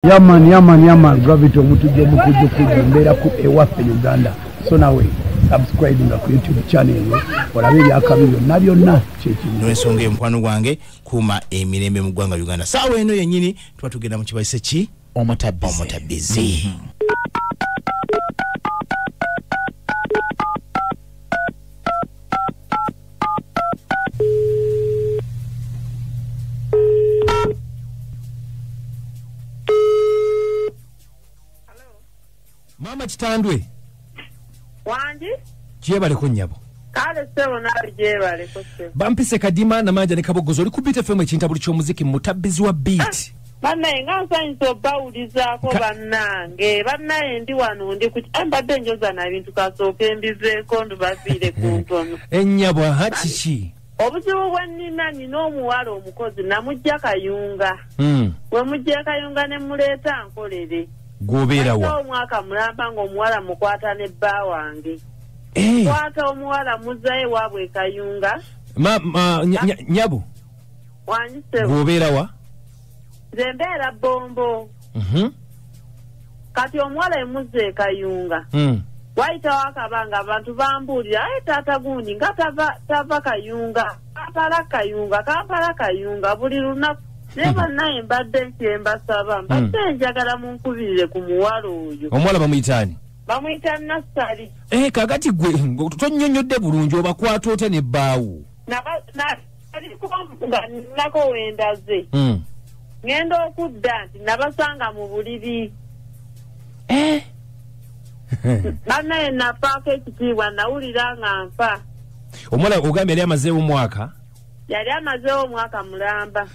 Yaman gravity omutujje mukujja ku ewaffe Uganda. So nawe subscribe ku YouTube channel yo olabe byakabi byonna byonna kyekino. Nsonga emkwano gwange kuma emirembe mu ggwanga Uganda. Saawa eno yennyini tuba tugenda mu kibayise ki omutabbizi. Mama Kitandwe. Wange? Jebale ko nyabo. Kale sebo na jebale ko sebo. Bampise Kadima na manja ne kabogozo oli ku Beat FM ekintabuli ky'omuziki mutabbizi wa beat. Bannaye nga nsanyisa obbawulizaako bannange. Bannaye ndi wano ndi ku mbadde njoza na bintu kasooka embizeeko ndubaviire ku ntono. Ennyabo hakiki. Obuzibu bwe nina omuwala omukozi namujja Kayunga. We mujja Kayunga ne muleeta nkolere. Gobeera wa omwaka mulamba ng'omuwala mukwata ne bba wange. Kwata omuwala muzzaye waabwe Kayunga. Nyabo. Wange sebo. Gobeera wa? Nze mbeera Bombo. Kati omuwala emuzze Kayunga. Wayitawo akabanga abantu bambuulira taata gundi nga tava Kayunga. Kampala Kayunga buli lunaku. Neba naye mbadde nkyembasaba mbadde njagala munkubirire ku muwala oyo. Omuwala bamuyitaani? Bamuyita Nassali. Kakati gwe tonnyonnyodde bulungi obakwata ote ne bbaawo. Nga nnako wendaze. Ngenda okudda nti nabasanga mu buliri. Bannaye nafaako ekitiibwa nawulira nga nfa. Omuwala ogambye yali amazeewo omwaka? Yali amazeewo omwaka mulamba.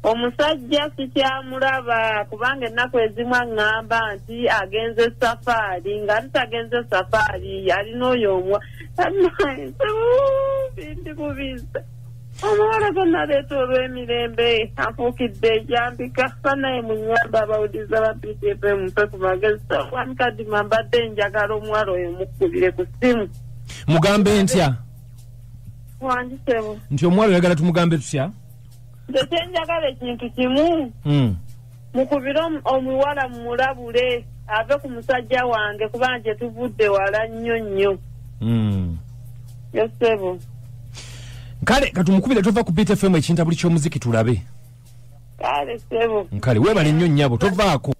Omusajja sikyamulaba kubanga ennaku ezimu aŋŋamba nti agenze safaari nga titagenze safaari alina oyo omwa bindi bubiza omuwala gonnaleeta olw'emirembe afuukidde ejambika bannaye munyamba abawuliza ba PTP mumpe ku magezi Wani Kadima mbadde njagala omuwala oyo mukkubire ku ssimu. Mugambe ntya? Wange sebo. Nti omuwala oyagala tumugambe tutya? Njenjagala ekintu kimu mukubire omuwala mumulabule ave ku musajja wange kubanga tuvudde wala nnyo. Yosebo. Kale katumukubire tova ku Beat FM ekintabuli ky'omuziki tulabe. Kale sebo. Kale webale nnyo nnyabo tovaako.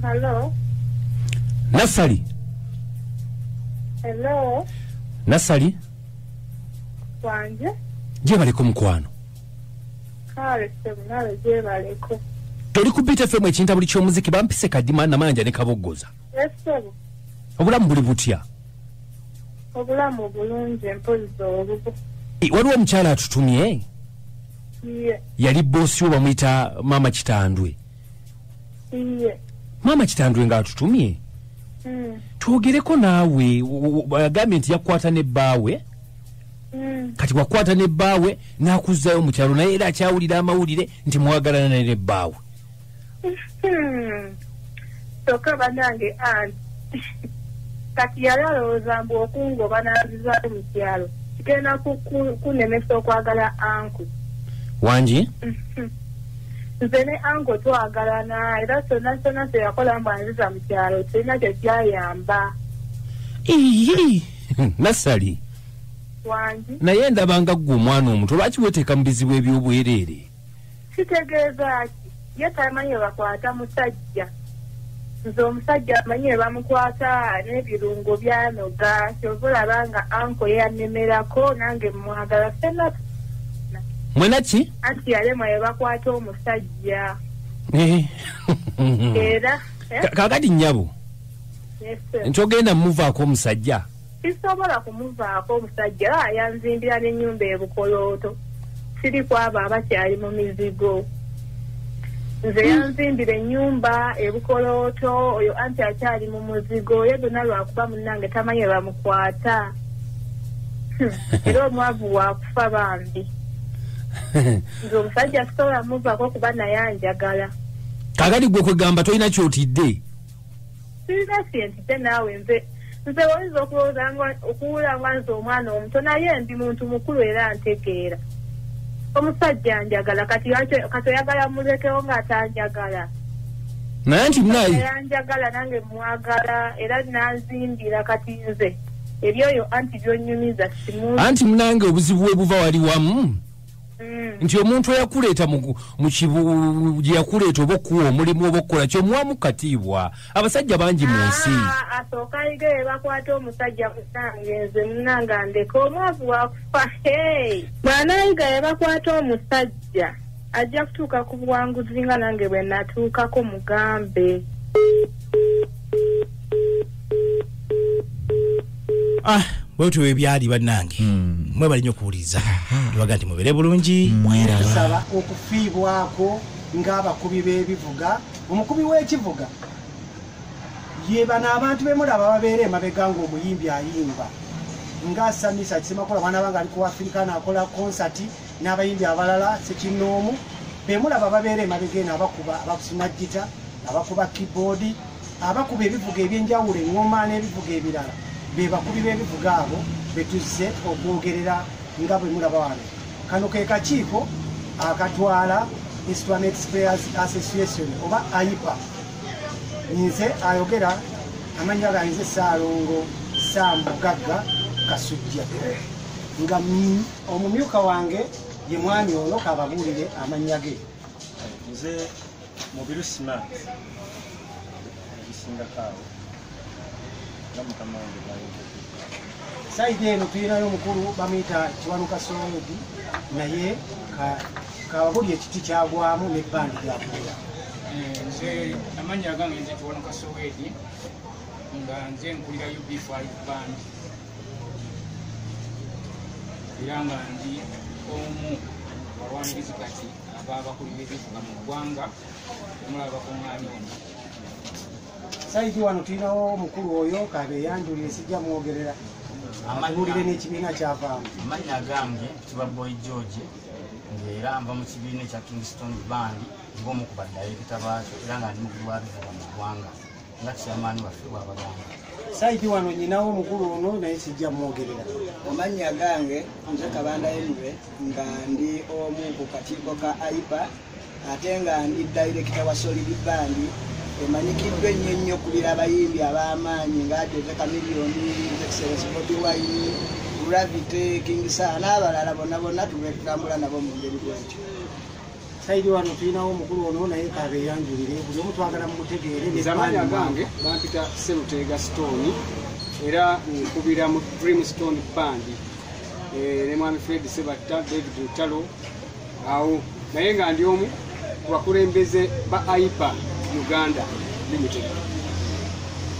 Hello. Nassali. Hello. Nassali. Wange. Jebaleko mukwano. Kale sebo nawe jebaleko. Toli ku Beat FM ekintabuli ky'omuziki bampise Kadima na manja ne kabogoza. Sebo. Obulamu buli butya? Obulamu bulungi empozi obubu. Waliwo omukyala atutumye? Yali boosi we bamuyita Mama Kitandwe. Mama Kitandwe nga atutumye? Twogereko naawe agambye nti yakwata ne bbaawe. Kati wakwata ne bbaawe n'akuzzayo mu kyalo naye era akyawulira amawulire nti mwagalana ne bbaawe. Toka banange anti. Kati yali alowooza mbu okungoba n'azizaayo mu kyalo kigenda kunemesa okwagala anku. Wange? Nze ne ango twagalana era kyonna kyeyakola mbu anziza mu kyalo kirina kye kyayamba. Nassali. Wange? Naye ndabanga ggwe omwana omuto lwaki weeteeka mu bizibu eby'obwereere? Kitegeeza ki ye tamanyi bakwata musajja. Nze omusajja amanyi we bamukwata n'ebirungo byanoga kyova olaba nga anko yannemerako nange mwagala ffenna. Mwena ki? Anti yalema we bakwata omusajja. Era kakati nnyabo ntogenda mumuvaako omusajja? Sisobola kumuvaako omusajja yanzimbira n'ennyumba e Bukolooto. Siri kwabo abakyali mu mizigo. nze yanzimbira ennyumba ebukoloto oyo anti akyali mu muzigo ye gonna lwakuba munnange tamanyi bamukwata era omwavu wakufa bambi nze omusajja sitola muvako kuba naye anjagala kakati gwe kwegamba tolina kyotidde sirina siyentidde naawe nze oyinza okuwula nga nze omwana omuto naye ndi muntu mukulu era ntegeera omusajja anjagala kati oyagala mulekewo ng'atanjagala naye nti munayi yanjagala nange mwagala era nanzimbira kati nze ebyoyo anti byonnyumiza simu anti munange obuzibu bwe buva wali wamu nti omuntu eyakuleeta mu kibu gye yakuleeta oba okuwa omulimu oba okukola kyomuwamu katiibwa abasajja bangi mu nsi asooka yigaye bakwata omusajja munange nze munange andeka omwavu wakufa bw'anayigaye bakwata omusajja ajja kutuuka ku buwanguzi nga nange bwe natuukako mugambe bwetyo ebyali bannange mwebali nnyo okuwuliriza nibaga nti mubere bulungi tusaba okufiibwako ng'abakubi b'ebivuga omukubi w'ekivuga ye bano abantu bemulaba babeera emabega ng'omuyimbi ayimba nga Samisa Kisemakola mwana bange ali ku Africana akola konsati n'abayimbi abalala Sekinoomu bemulaba babeera emabega eno abakusima gita abakuba keyboard abakuba ebivuga ebyenjawulo eŋŋoma n'ebivuga ebirala be bakubi b'ebivuga abo betuzze okwogerera nga bwe mulaba wano kano ke kakiiko akatwala Instrument Players Association oba AIPA nze ayogera amannya ganze Saalongo Sambugagga Kasujja nga omumyuka wange ye mwami ono kababuulire amannya ge nze Mubiru Smart ebisinga kaawo saidi eno tulinayo omukulu bamuyita Kiwanuka Sowedi naye kababuli ekiti kyagwamu n'ebbandi lyakubeera nze amannya gange nze Kiwanuka Sowedi nga nze nkulira UplyfeSenior band era nga ndi omu balwanirizi kati ababakulira ebivuga mu ggwanga omulaba bakuŋŋaanya ono saidi wano tulinawo omukulu oyo kabeeyanjulire sijja mwogerera amatuulire n'ekibiina kyavaamu amannya gange kiba Boy George ng'era nva mu kibiina ekya Kingston Band ng'omu ku baddayirekita baakyo era nga ndi mukulu wa bivuga mu ggwanga nga kyamaani waffe bw'abagamba saidi wano nyinawo omukulu ono naye sijja mwogerera amannya gange nze Kabanda Enwe nga ndi omu ku kakiiko ka AIPA ate nga ndi dayirekita wa Solid Band emanyikiddwa ennyo kulira abayimbi ab'amaanyi ng'Ajose Chameleone, Excellence Bobi Wine, Gravity, King Saa n'abalala bonna tutambula nabo mu ngeri bwetyo. Saidi wano tulinawo omukulu ono naye kabeeyanjulire buli omu twagala mumutegeere. Amannya gange bampita Sseruteega Stone era nkubira mu Dreamstone Band ne mwami Fred Sebatta, David Lutalo awo naye nga ndi omu ku bakulembeze ba AIPA Uganda Limited.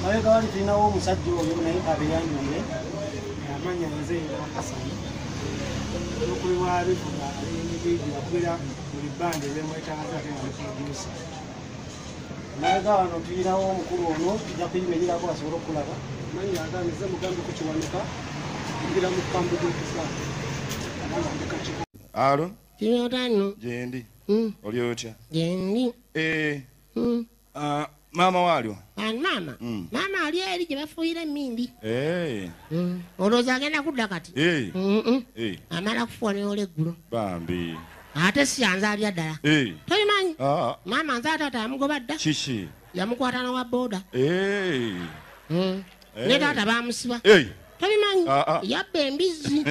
Mabega wali tulinawo omusajja oyo naye kabeeyanjulire amannya nze Hasani okuli wa bivuga n'ebindi akulira buli bandi ebemwetangaza ate nga muprodusa. Mabega wano tulinawo omukulu ono tujja kuyimiriraku asobole okulaba. Amannya agange nze mugambe ku Kiwanuka ngira mu Kambudu Kisa. Alo? Kiyotano. Jendi. Oli otya? Jendi. Mama waliwo? Mama. Mama ali eri gye bafuuyira emmindi. Olowooza agenda kudda kati? Amala kufuwa ne olweggulo. Bambi. Ate si anzaalya ddala. Tobimanyi? Mama nze taata yamugoba dda. Kiki? Yamukwata n'owa booda. Ne taata baamusiba. Tobimanyi? Yabba embizzi.